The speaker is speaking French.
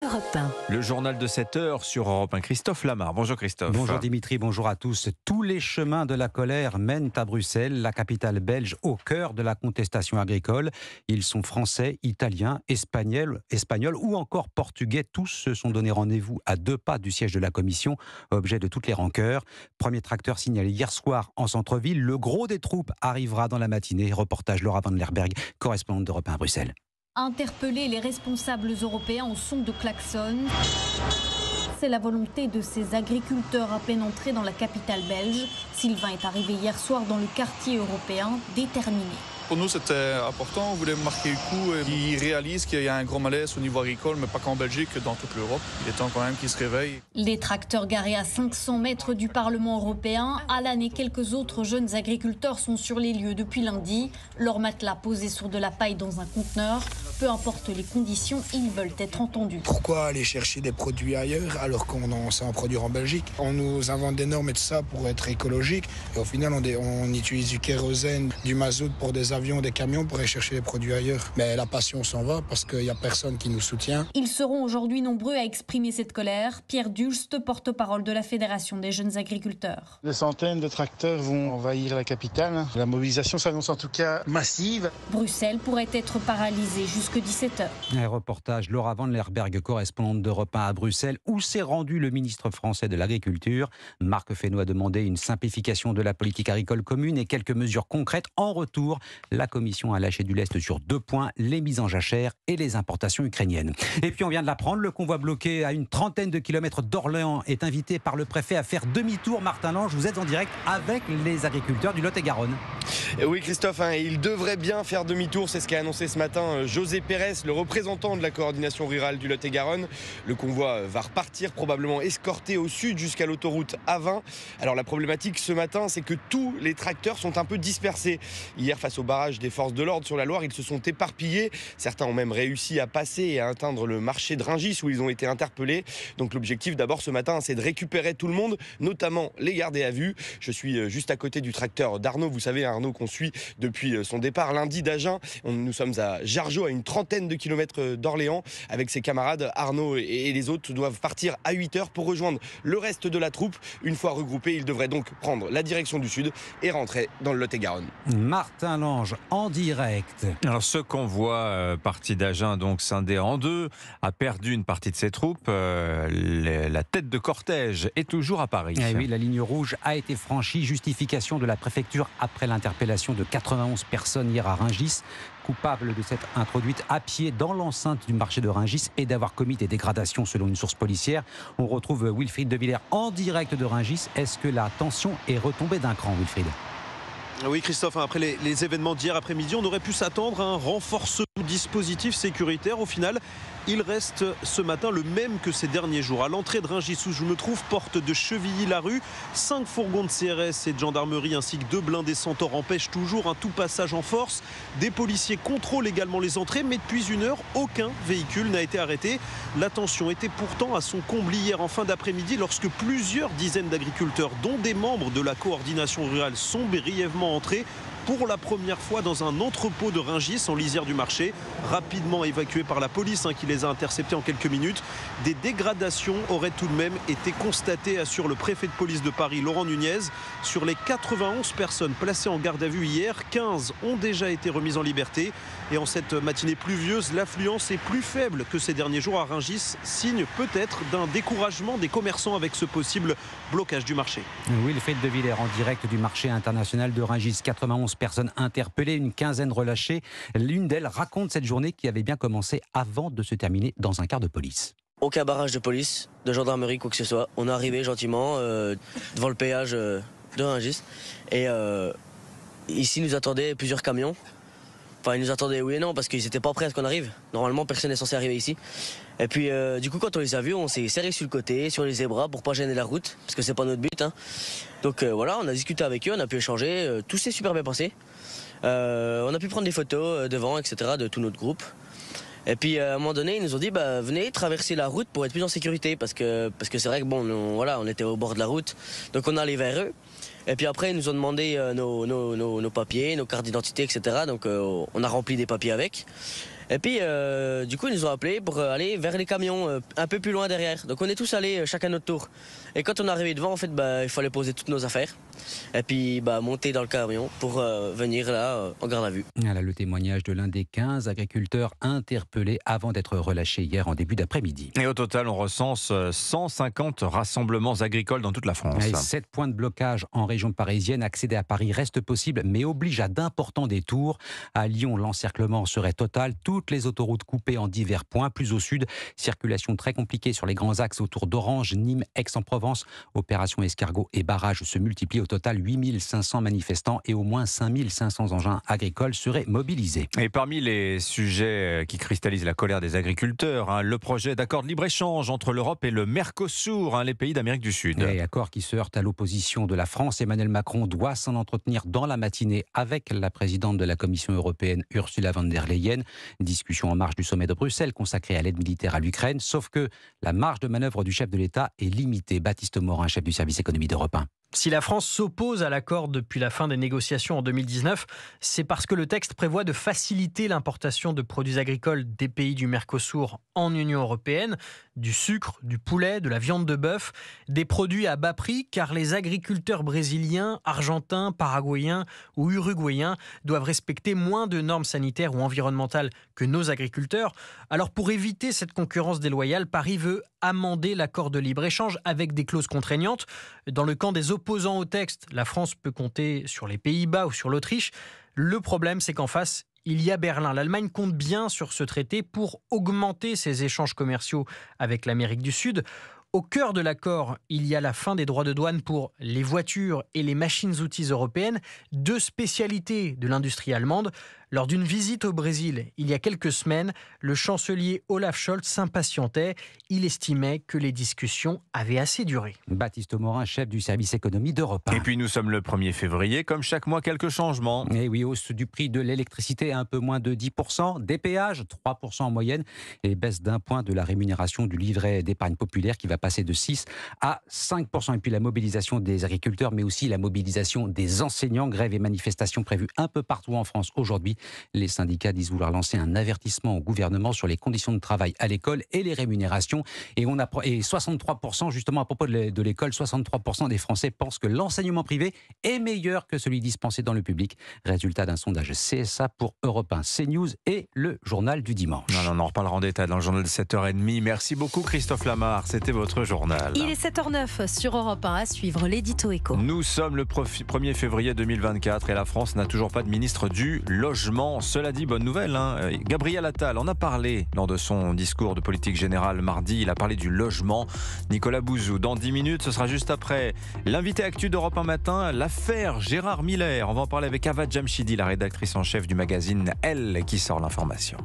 Europe 1. Le journal de 7 heures sur Europe 1. Christophe Lamar. Bonjour Christophe. Bonjour Dimitri, bonjour à tous. Tous les chemins de la colère mènent à Bruxelles, la capitale belge, au cœur de la contestation agricole. Ils sont français, italiens, espagnols ou encore portugais. Tous se sont donné rendez-vous à 2 pas du siège de la commission, objet de toutes les rancœurs. Premier tracteur signalé hier soir en centre-ville. Le gros des troupes arrivera dans la matinée. Reportage Laura Van Lerberg, correspondante d'Europe 1 à Bruxelles. Interpeller les responsables européens au son de klaxon. C'est la volonté de ces agriculteurs à peine entrés dans la capitale belge. Sylvain est arrivé hier soir dans le quartier européen, déterminé. Pour nous, c'était important. On voulait marquer le coup et qu'ils réalisent qu'il y a un gros malaise au niveau agricole, mais pas qu'en Belgique, dans toute l'Europe. Il est temps quand même qu'ils se réveillent. Les tracteurs garés à 500 mètres du Parlement européen, Alan et quelques autres jeunes agriculteurs sont sur les lieux depuis lundi. Leurs matelas posés sur de la paille dans un conteneur. Peu importe les conditions, ils veulent être entendus. Pourquoi aller chercher des produits ailleurs alors qu'on sait en produire en Belgique? On nous invente des normes et tout ça pour être écologique. Et au final, on utilise du kérosène, du mazout pour des avions, des camions pour aller chercher les produits ailleurs. Mais la passion s'en va parce qu'il n'y a personne qui nous soutient. Ils seront aujourd'hui nombreux à exprimer cette colère. Pierre Dulst, porte-parole de la Fédération des jeunes agriculteurs. Des centaines de tracteurs vont envahir la capitale. La mobilisation s'annonce en tout cas massive. Bruxelles pourrait être paralysée jusqu'à 17h. Un reportage Laura Van Lerberg, correspondante d'Europe 1 à Bruxelles, où s'est rendu le ministre français de l'Agriculture. Marc Fesneau a demandé une simplification de la politique agricole commune et quelques mesures concrètes. En retour, la Commission a lâché du lest sur 2 points, les mises en jachère et les importations ukrainiennes. Et puis on vient de l'apprendre, le convoi bloqué à une trentaine de kilomètres d'Orléans est invité par le préfet à faire demi-tour. Martin Lange, vous êtes en direct avec les agriculteurs du Lot-et-Garonne. Oui Christophe, il devrait bien faire demi-tour, c'est ce qu'a annoncé ce matin José Pérez, le représentant de la coordination rurale du Lot-et-Garonne. Le convoi va repartir, probablement escorté au sud jusqu'à l'autoroute A20. Alors la problématique ce matin, c'est que tous les tracteurs sont un peu dispersés. Hier, face au barrage des forces de l'ordre sur la Loire, ils se sont éparpillés. Certains ont même réussi à passer et à atteindre le marché de Rungis où ils ont été interpellés. Donc l'objectif d'abord ce matin, c'est de récupérer tout le monde, notamment les garder à vue. Je suis juste à côté du tracteur d'Arnaud. Vous savez, Arnaud qu'on suit depuis son départ lundi d'Agen. Nous sommes à Jargeau, à une trentaine de kilomètres d'Orléans. Avec ses camarades, Arnaud et les autres doivent partir à 8h pour rejoindre le reste de la troupe. Une fois regroupés, ils devraient donc prendre la direction du sud et rentrer dans le Lot-et-Garonne. Martin Lange en direct. Alors ce convoi parti d'Agen, donc scindé en 2, a perdu une partie de ses troupes. La tête de cortège est toujours à Paris. Eh oui, la ligne rouge a été franchie. Justification de la préfecture après l'interpellation de 91 personnes hier à Rungis, coupables de s'être introduites à pied dans l'enceinte du marché de Rungis et d'avoir commis des dégradations selon une source policière. On retrouve Wilfried de Villers en direct de Rungis. Est-ce que la tension est retombée d'un cran, Wilfried ? Oui Christophe, après les événements d'hier après-midi, on aurait pu s'attendre à un renforcement du dispositif sécuritaire. Au final, il reste ce matin le même que ces derniers jours. À l'entrée de Rungis où je me trouve, porte de Chevilly-la-Rue, 5 fourgons de CRS et de gendarmerie ainsi que 2 blindés Centaure empêchent toujours un tout passage en force. Des policiers contrôlent également les entrées, mais depuis 1 heure, aucun véhicule n'a été arrêté. La tension était pourtant à son comble hier en fin d'après-midi lorsque plusieurs dizaines d'agriculteurs, dont des membres de la coordination rurale, sont brièvement entrés pour la première fois dans un entrepôt de Rungis en lisière du marché, rapidement évacués par la police qui les a interceptés en quelques minutes. Des dégradations auraient tout de même été constatées, assure le préfet de police de Paris, Laurent Nunez. Sur les 91 personnes placées en garde à vue hier, 15 ont déjà été remises en liberté. Et en cette matinée pluvieuse, l'affluence est plus faible que ces derniers jours à Rungis, signe peut-être d'un découragement des commerçants avec ce possible blocage du marché. Wilfried de Villers en direct du marché international de Rungis. 91 personnes interpellées, une quinzaine relâchées. L'une d'elles raconte cette journée qui avait bien commencé avant de se terminer dans un car de police. Aucun barrage de police, de gendarmerie, quoi que ce soit. On est arrivé gentiment devant le péage de Rungis. Et ici nous attendaient plusieurs camions. Enfin, ils nous attendaient oui et non parce qu'ils n'étaient pas prêts à ce qu'on arrive. Normalement, personne n'est censé arriver ici. Et puis, du coup, quand on les a vus, on s'est serré sur le côté, sur les zébras pour pas gêner la route, parce que c'est pas notre but. Donc voilà, on a discuté avec eux, on a pu échanger, tout s'est super bien passé. On a pu prendre des photos devant, etc., de tout notre groupe. Et puis à un moment donné, ils nous ont dit venez traverser la route pour être plus en sécurité, parce que c'est vrai que bon, on était au bord de la route, donc on est allé vers eux. Et puis après, ils nous ont demandé nos papiers, nos cartes d'identité, etc. Donc on a rempli des papiers avec. Et puis, du coup, ils nous ont appelés pour aller vers les camions un peu plus loin derrière. Donc on est tous allés chacun notre tour. Et quand on est arrivé devant, en fait, il fallait poser toutes nos affaires. Et puis monter dans le camion pour venir là en garde à vue. Voilà le témoignage de l'un des 15 agriculteurs interpellés avant d'être relâchés hier en début d'après-midi. Et au total, on recense 150 rassemblements agricoles dans toute la France. 7 points de blocage en région parisienne. Accéder à Paris reste possible, mais oblige à d'importants détours. À Lyon, l'encerclement serait total. Toutes les autoroutes coupées en divers points. Plus au sud, circulation très compliquée sur les grands axes autour d'Orange, Nîmes, Aix-en-Provence. Opération escargot et barrages se multiplient. Au total, 8500 manifestants et au moins 5500 engins agricoles seraient mobilisés. Et parmi les sujets qui cristallisent la colère des agriculteurs, le projet d'accord de libre-échange entre l'Europe et le Mercosur, les pays d'Amérique du Sud. Et accord qui se heurte à l'opposition de la France. Emmanuel Macron doit s'en entretenir dans la matinée avec la présidente de la Commission européenne, Ursula von der Leyen. Discussion en marge du sommet de Bruxelles consacré à l'aide militaire à l'Ukraine. Sauf que la marge de manœuvre du chef de l'État est limitée. Baptiste Morin, chef du service économie d'Europe 1. Si la France s'oppose à l'accord depuis la fin des négociations en 2019, c'est parce que le texte prévoit de faciliter l'importation de produits agricoles des pays du Mercosur en Union européenne, du sucre, du poulet, de la viande de bœuf, des produits à bas prix, car les agriculteurs brésiliens, argentins, paraguayens ou uruguayens doivent respecter moins de normes sanitaires ou environnementales que nos agriculteurs. Alors pour éviter cette concurrence déloyale, Paris veut amender l'accord de libre-échange avec des clauses contraignantes. Dans le camp des opposants au texte, la France peut compter sur les Pays-Bas ou sur l'Autriche. Le problème, c'est qu'en face, il y a Berlin. L'Allemagne compte bien sur ce traité pour augmenter ses échanges commerciaux avec l'Amérique du Sud. Au cœur de l'accord, il y a la fin des droits de douane pour les voitures et les machines-outils européennes, deux spécialités de l'industrie allemande. Lors d'une visite au Brésil, il y a quelques semaines, le chancelier Olaf Scholz s'impatientait. Il estimait que les discussions avaient assez duré. Baptiste Morin, chef du service économie d'Europe 1. Et puis nous sommes le 1er février, comme chaque mois, quelques changements. Et oui, hausse du prix de l'électricité un peu moins de 10%, des péages 3% en moyenne, et baisse d'un point de la rémunération du livret d'épargne populaire qui va passer de 6 à 5%. Et puis la mobilisation des agriculteurs, mais aussi la mobilisation des enseignants, grève et manifestations prévues un peu partout en France aujourd'hui. Les syndicats disent vouloir lancer un avertissement au gouvernement sur les conditions de travail à l'école et les rémunérations. Et 63%, justement à propos de l'école, 63% des Français pensent que l'enseignement privé est meilleur que celui dispensé dans le public. Résultat d'un sondage CSA pour Europe 1, CNews et le journal du dimanche. On en reparlera en détail dans le journal de 7h30. Merci beaucoup Christophe Lamar, c'était votre journal. Il est 7h09 sur Europe 1, à suivre l'édito éco. Nous sommes le 1er février 2024 et la France n'a toujours pas de ministre du logement. Cela dit, bonne nouvelle, Gabriel Attal en a parlé lors de son discours de politique générale mardi. Il a parlé du logement. Nicolas Bouzou, dans 10 minutes, ce sera juste après l'invité actu d'Europe 1 matin, l'affaire Gérard Miller. On va en parler avec Ava Jamshidi, la rédactrice en chef du magazine Elle, qui sort l'information.